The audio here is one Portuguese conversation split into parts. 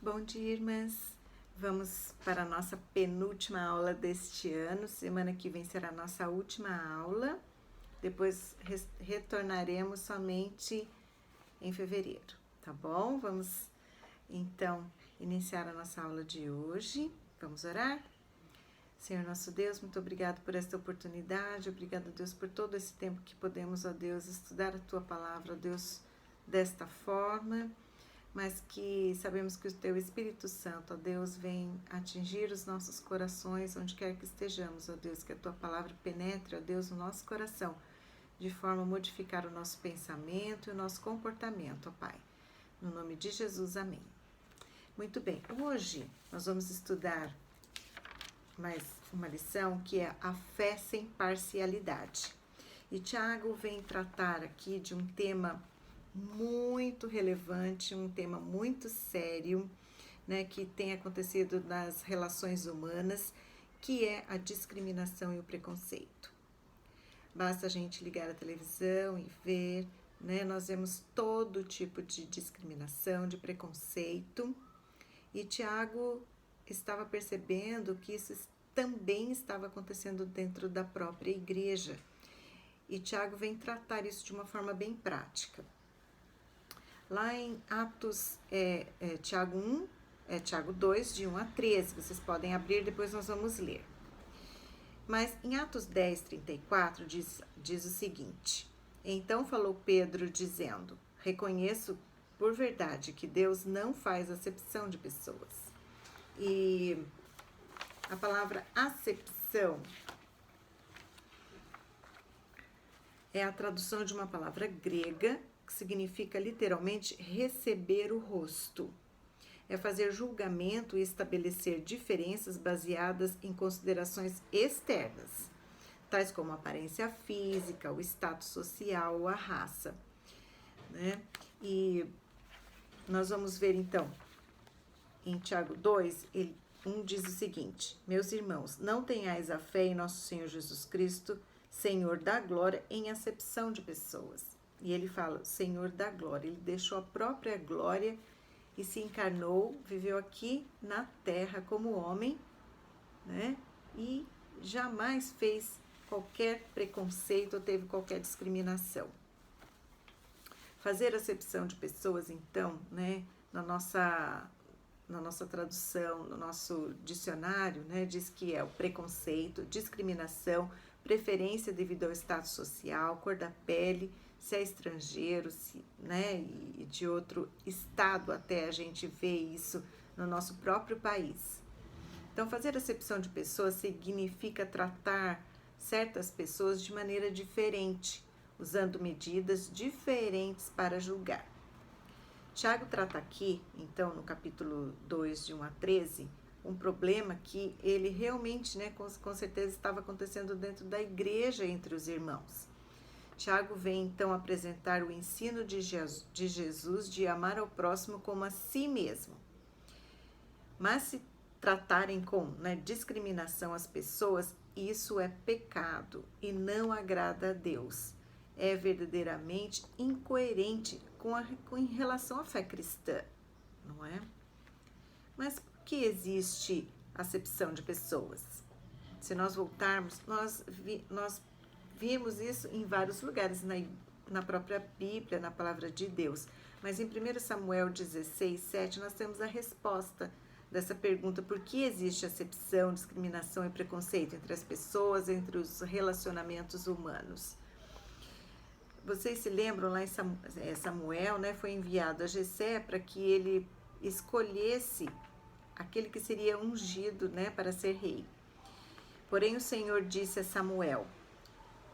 Bom dia, irmãs. Vamos para a nossa penúltima aula deste ano. Semana que vem será a nossa última aula. Depois retornaremos somente em fevereiro, tá bom? Vamos então iniciar a nossa aula de hoje. Vamos orar? Senhor nosso Deus, muito obrigado por esta oportunidade. Obrigado, Deus, por todo esse tempo que podemos, ó Deus, estudar a Tua palavra, ó Deus, desta forma, mas que sabemos que o Teu Espírito Santo, ó Deus, vem atingir os nossos corações, onde quer que estejamos, ó Deus, que a Tua palavra penetre, ó Deus, no nosso coração, de forma a modificar o nosso pensamento e o nosso comportamento, ó Pai. No nome de Jesus, amém. Muito bem, hoje nós vamos estudar mais uma lição que é a fé sem parcialidade. E Tiago vem tratar aqui de um tema muito relevante, um tema muito sério, né, que tem acontecido nas relações humanas, que é a discriminação e o preconceito. Basta a gente ligar a televisão e ver, né, nós vemos todo tipo de discriminação, de preconceito, e Tiago estava percebendo que isso também estava acontecendo dentro da própria igreja. E Tiago vem tratar isso de uma forma bem prática. Lá em Atos, Tiago 1, Tiago 2, de 1 a 13, vocês podem abrir, depois nós vamos ler. Mas em Atos 10, 34, diz o seguinte: Então falou Pedro, dizendo: Reconheço por verdade que Deus não faz acepção de pessoas. E a palavra acepção é a tradução de uma palavra grega que significa literalmente receber o rosto. É fazer julgamento e estabelecer diferenças baseadas em considerações externas, tais como a aparência física, o status social ou a raça, né? E nós vamos ver então, em Tiago 2, diz o seguinte: Meus irmãos, não tenhais a fé em nosso Senhor Jesus Cristo, Senhor da glória, em acepção de pessoas. E ele fala, Senhor da glória, ele deixou a própria glória e se encarnou, viveu aqui na terra como homem, né? E jamais fez qualquer preconceito ou teve qualquer discriminação. Fazer acepção de pessoas, então, né, na nossa tradução, no nosso dicionário, né, diz que é o preconceito, discriminação, preferência devido ao status social, cor da pele, se é estrangeiro, né, e de outro estado, até a gente vê isso no nosso próprio país. Então, fazer acepção de pessoas significa tratar certas pessoas de maneira diferente, usando medidas diferentes para julgar. Tiago trata aqui, então, no capítulo 2, de 1 a 13, um problema que ele realmente, né, com certeza estava acontecendo dentro da igreja entre os irmãos. Tiago vem, então, apresentar o ensino de Jesus de amar ao próximo como a si mesmo. Mas se tratarem com, né, discriminação às pessoas, isso é pecado e não agrada a Deus. É verdadeiramente incoerente em relação à fé cristã, não é? Mas por que existe acepção de pessoas? Se nós voltarmos, nós vimos isso em vários lugares na própria Bíblia, na palavra de Deus. Mas em 1 Samuel 16, 7, nós temos a resposta dessa pergunta: por que existe acepção, discriminação e preconceito entre as pessoas, entre os relacionamentos humanos? Vocês se lembram lá em Samuel, né, foi enviado a Jessé para que ele escolhesse aquele que seria ungido, né, para ser rei. Porém o Senhor disse a Samuel: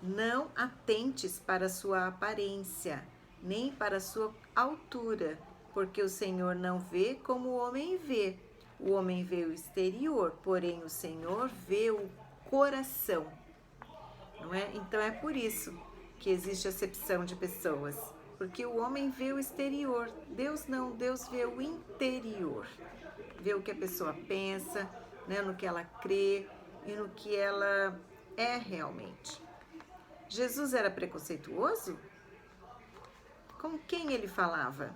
Não atentes para a sua aparência, nem para a sua altura, porque o Senhor não vê como o homem vê. O homem vê o exterior, porém o Senhor vê o coração. Não é? Então é por isso que existe acepção de pessoas, porque o homem vê o exterior, Deus não, Deus vê o interior, vê o que a pessoa pensa, né, no que ela crê e no que ela é realmente. Jesus era preconceituoso? Com quem ele falava?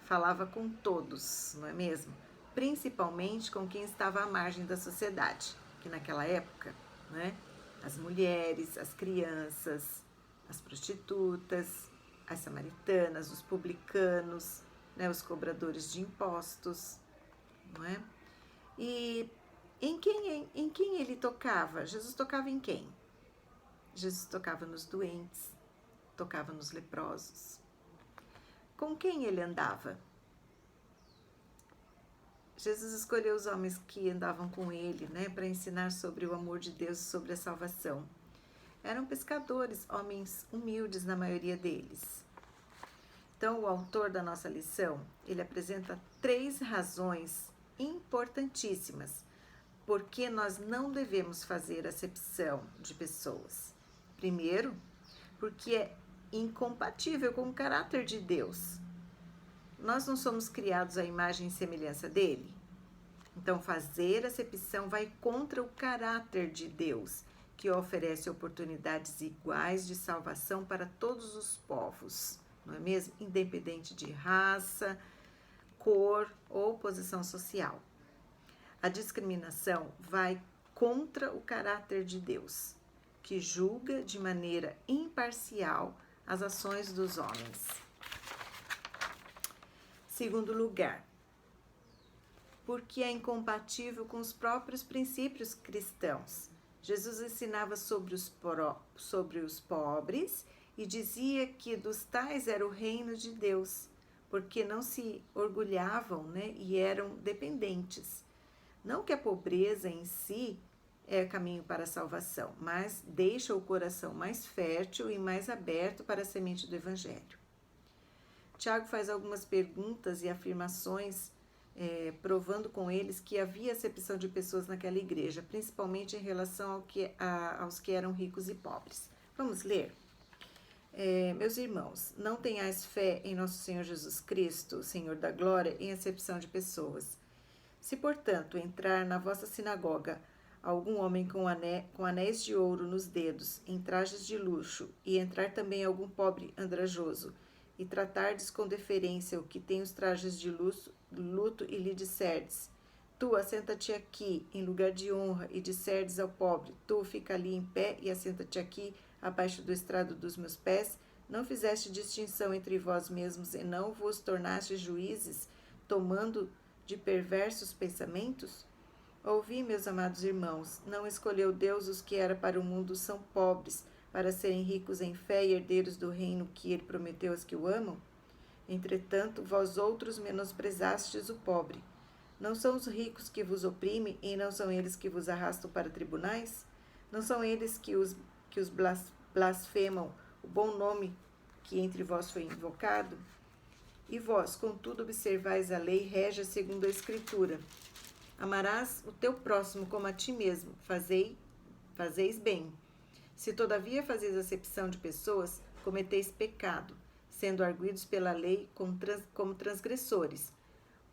falava com todos, não é mesmo? Principalmente com quem estava à margem da sociedade, que naquela época, né, as mulheres, as crianças, as prostitutas, as samaritanas, os publicanos, né, os cobradores de impostos, não é? E em quem ele tocava? Jesus tocava em quem? Jesus tocava nos doentes, tocava nos leprosos. Com quem ele andava? Jesus escolheu os homens que andavam com ele, né, para ensinar sobre o amor de Deus e sobre a salvação. Eram pescadores, homens humildes na maioria deles. Então, o autor da nossa lição, ele apresenta 3 razões importantíssimas porque nós não devemos fazer acepção de pessoas. Primeiro, porque é incompatível com o caráter de Deus. Nós não somos criados à imagem e semelhança dele? Então, fazer acepção vai contra o caráter de Deus, que oferece oportunidades iguais de salvação para todos os povos, não é mesmo? Independente de raça, cor ou posição social. A discriminação vai contra o caráter de Deus, que julga de maneira imparcial as ações dos homens. Segundo lugar, porque é incompatível com os próprios princípios cristãos. Jesus ensinava sobre os pobres e dizia que dos tais era o reino de Deus, porque não se orgulhavam, né, e eram dependentes. Não que a pobreza em si é caminho para a salvação, mas deixa o coração mais fértil e mais aberto para a semente do Evangelho. Tiago faz algumas perguntas e afirmações, provando com eles que havia acepção de pessoas naquela igreja, principalmente em relação aos que eram ricos e pobres. Vamos ler? Meus irmãos, não tenhais fé em nosso Senhor Jesus Cristo, Senhor da glória, em acepção de pessoas. Se, portanto, entrar na vossa sinagoga algum homem com anéis de ouro nos dedos, em trajes de luxo, e entrar também algum pobre andrajoso, e tratardes com deferência o que tem os trajes de luto, e lhe disserdes: tu assenta-te aqui em lugar de honra, e disserdes ao pobre: tu fica ali em pé e assenta-te aqui abaixo do estrado dos meus pés, não fizeste distinção entre vós mesmos e não vos tornastes juízes, tomando de perversos pensamentos? Ouvi, meus amados irmãos, não escolheu Deus os que era para o mundo são pobres, para serem ricos em fé e herdeiros do reino que ele prometeu aos que o amam? Entretanto, vós outros menosprezastes o pobre. Não são os ricos que vos oprimem e não são eles que vos arrastam para tribunais? Não são eles que os blasfemam o bom nome que entre vós foi invocado? E vós, contudo, observais a lei régia segundo a Escritura. Amarás o teu próximo como a ti mesmo, fazeis bem. Se todavia fazeis acepção de pessoas, cometeis pecado, sendo arguidos pela lei como transgressores.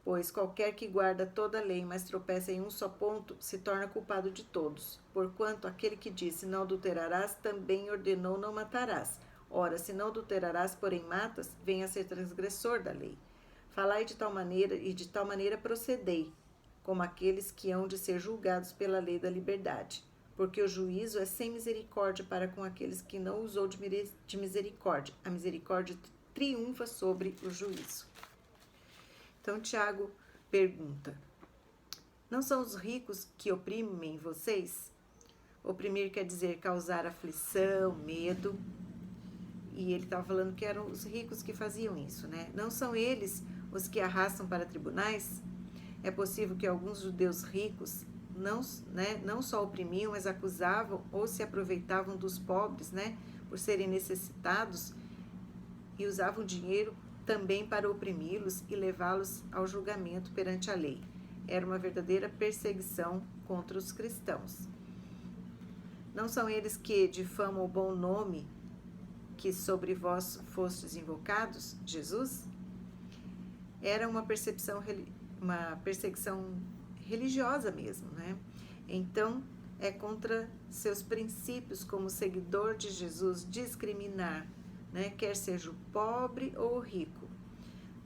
Pois qualquer que guarda toda a lei, mas tropeça em um só ponto, se torna culpado de todos. Porquanto aquele que disse não adulterarás, também ordenou não matarás. Ora, se não adulterarás, porém matas, venha a ser transgressor da lei. Falai de tal maneira e de tal maneira procedei, como aqueles que hão de ser julgados pela lei da liberdade. Porque o juízo é sem misericórdia para com aqueles que não usou de misericórdia. A misericórdia triunfa sobre o juízo. Então, Tiago pergunta: não são os ricos que oprimem vocês? Oprimir quer dizer causar aflição, medo. E ele estava falando que eram os ricos que faziam isso, né? Não são eles os que arrastam para tribunais? É possível que alguns judeus ricos não só oprimiam, mas acusavam ou se aproveitavam dos pobres, né? Por serem necessitados, e usavam dinheiro também para oprimi-los e levá-los ao julgamento perante a lei. Era uma verdadeira perseguição contra os cristãos. Não são eles que difamam o bom nome que sobre vós fostes invocados, Jesus? Era uma perseguição religiosa mesmo, né? Então, é contra seus princípios como seguidor de Jesus discriminar, né? Quer seja o pobre ou o rico.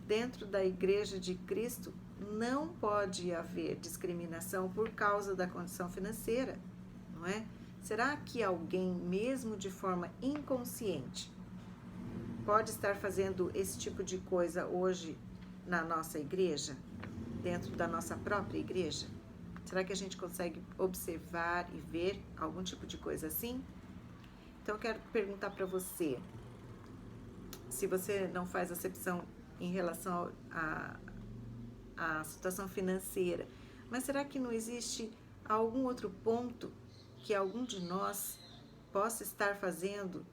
dentro da Igreja de Cristo não pode haver discriminação por causa da condição financeira, não é? Será que alguém, mesmo de forma inconsciente, pode estar fazendo esse tipo de coisa hoje na nossa igreja, dentro da nossa própria igreja? Será que a gente consegue observar e ver algum tipo de coisa assim? Então eu quero perguntar para você, se você não faz acepção em relação à situação financeira, mas será que não existe algum outro ponto que algum de nós possa estar fazendo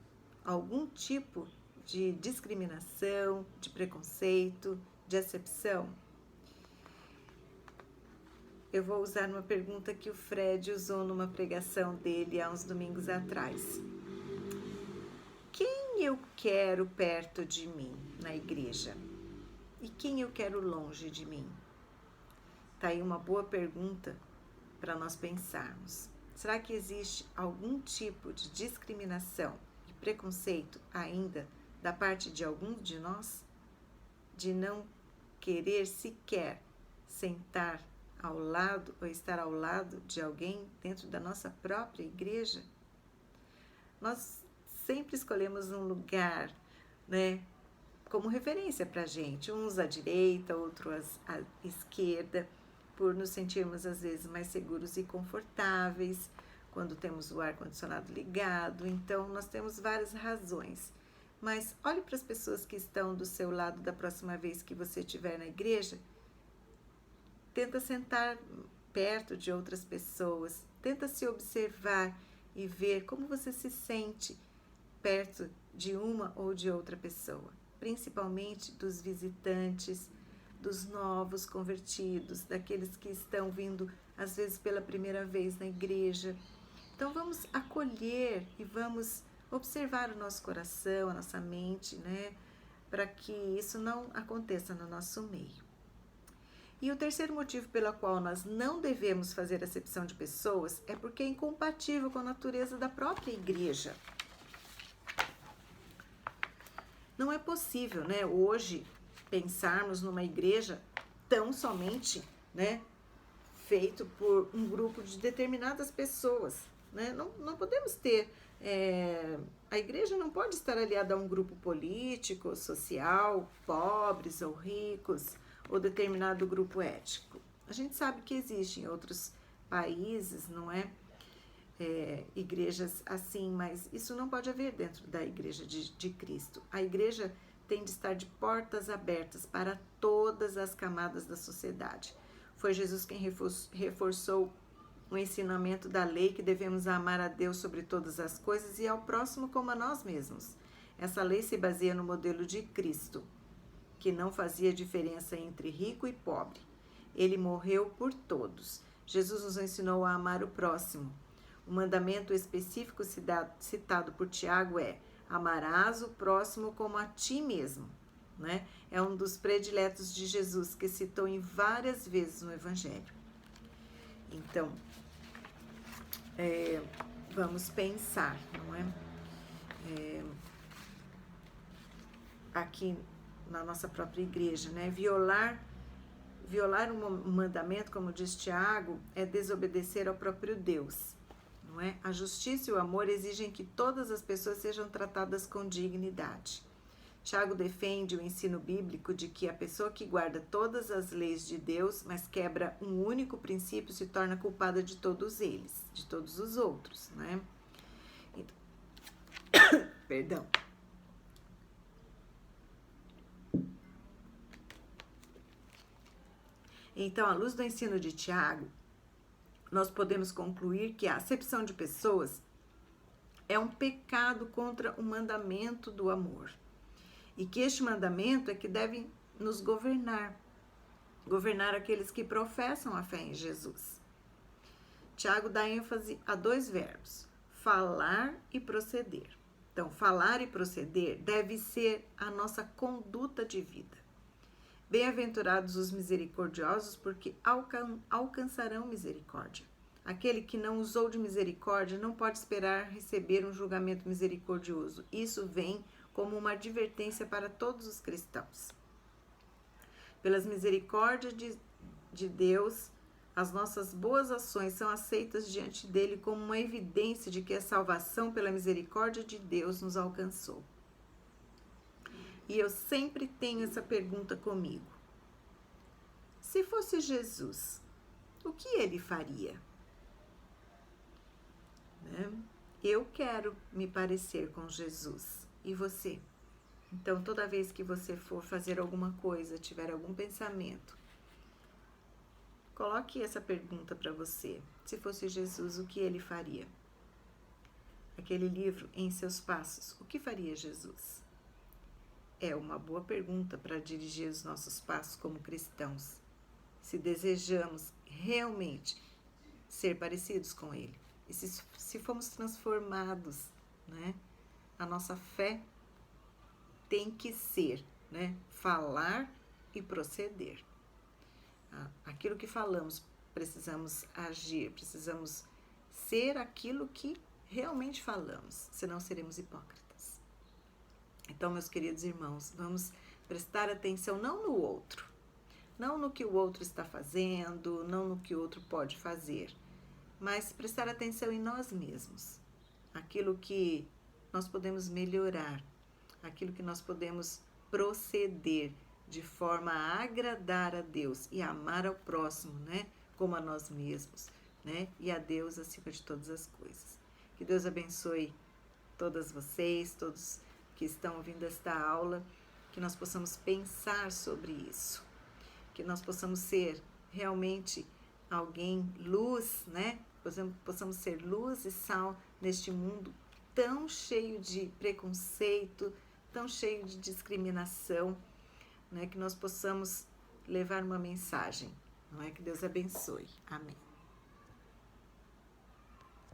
algum tipo de discriminação, de preconceito, de acepção? Eu vou usar uma pergunta que o Fred usou numa pregação dele há uns domingos atrás. Quem eu quero perto de mim na igreja? E quem eu quero longe de mim? Tá aí uma boa pergunta para nós pensarmos. Será que existe algum tipo de discriminação e preconceito ainda da parte de alguns de nós? De não querer sequer sentar ao lado ou estar ao lado de alguém dentro da nossa própria igreja? Nós sempre escolhemos um lugar, né, como referência para a gente, uns à direita, outros à esquerda, por nos sentirmos às vezes mais seguros e confortáveis, quando temos o ar-condicionado ligado. Então nós temos várias razões, mas olhe para as pessoas que estão do seu lado da próxima vez que você estiver na igreja. Tenta sentar perto de outras pessoas, tenta se observar e ver como você se sente perto de uma ou de outra pessoa, principalmente dos visitantes, dos novos convertidos, daqueles que estão vindo às vezes pela primeira vez na igreja. Então vamos acolher e vamos observar o nosso coração, a nossa mente, né, para que isso não aconteça no nosso meio. E o terceiro motivo pelo qual nós não devemos fazer acepção de pessoas é porque é incompatível com a natureza da própria igreja. Não é possível, né, hoje pensarmos numa igreja tão somente, né, feito por um grupo de determinadas pessoas, né? Não podemos ter, a igreja não pode estar aliada a um grupo político, social, pobres ou ricos, ou determinado grupo étnico. A gente sabe que existem em outros países, não é? Igrejas assim, mas isso não pode haver dentro da igreja de Cristo. A igreja tem de estar de portas abertas para todas as camadas da sociedade. Foi Jesus quem reforçou o ensinamento da lei que devemos amar a Deus sobre todas as coisas e ao próximo como a nós mesmos. Essa lei se baseia no modelo de Cristo, que não fazia diferença entre rico e pobre. Ele morreu por todos. Jesus nos ensinou a amar o próximo. O mandamento específico citado por Tiago é: amarás o próximo como a ti mesmo, né? É um dos prediletos de Jesus, que citou em várias vezes no Evangelho. Então, vamos pensar, não é? Aqui na nossa própria igreja, né? Violar um mandamento, como diz Tiago, é desobedecer ao próprio Deus. Não é? A justiça e o amor exigem que todas as pessoas sejam tratadas com dignidade. Tiago defende o ensino bíblico de que a pessoa que guarda todas as leis de Deus, mas quebra um único princípio, se torna culpada de todos eles, de todos os outros, né? Então, perdão. Então, à luz do ensino de Tiago, nós podemos concluir que a acepção de pessoas é um pecado contra o mandamento do amor. E que este mandamento é que deve nos governar aqueles que professam a fé em Jesus. Tiago dá ênfase a dois verbos: falar e proceder. Então, falar e proceder deve ser a nossa conduta de vida. Bem-aventurados os misericordiosos, porque alcançarão misericórdia. Aquele que não usou de misericórdia não pode esperar receber um julgamento misericordioso. Isso vem como uma advertência para todos os cristãos. Pelas misericórdias de Deus, as nossas boas ações são aceitas diante dele como uma evidência de que a salvação pela misericórdia de Deus nos alcançou. E eu sempre tenho essa pergunta comigo. Se fosse Jesus, o que ele faria? Né? Eu quero me parecer com Jesus. E você? Então, toda vez que você for fazer alguma coisa, tiver algum pensamento, coloque essa pergunta para você. Se fosse Jesus, o que ele faria? Aquele livro, Em Seus Passos, o que faria Jesus? É uma boa pergunta para dirigir os nossos passos como cristãos. Se desejamos realmente ser parecidos com ele. E se fomos transformados, né? A nossa fé tem que ser, né? Falar e proceder. Aquilo que falamos, precisamos agir, precisamos ser aquilo que realmente falamos, senão seremos hipócritas. Então, meus queridos irmãos, vamos prestar atenção não no outro, não no que o outro está fazendo, não no que o outro pode fazer, mas prestar atenção em nós mesmos, aquilo que nós podemos melhorar, aquilo que nós podemos proceder de forma a agradar a Deus e amar ao próximo, né, como a nós mesmos, né, e a Deus acima de todas as coisas. Que Deus abençoe todas vocês, todos que estão ouvindo esta aula, que nós possamos pensar sobre isso, que nós possamos ser realmente alguém, luz, né? Possamos ser luz e sal neste mundo tão cheio de preconceito, tão cheio de discriminação, né? Que nós possamos levar uma mensagem, não é? Que Deus abençoe. Amém.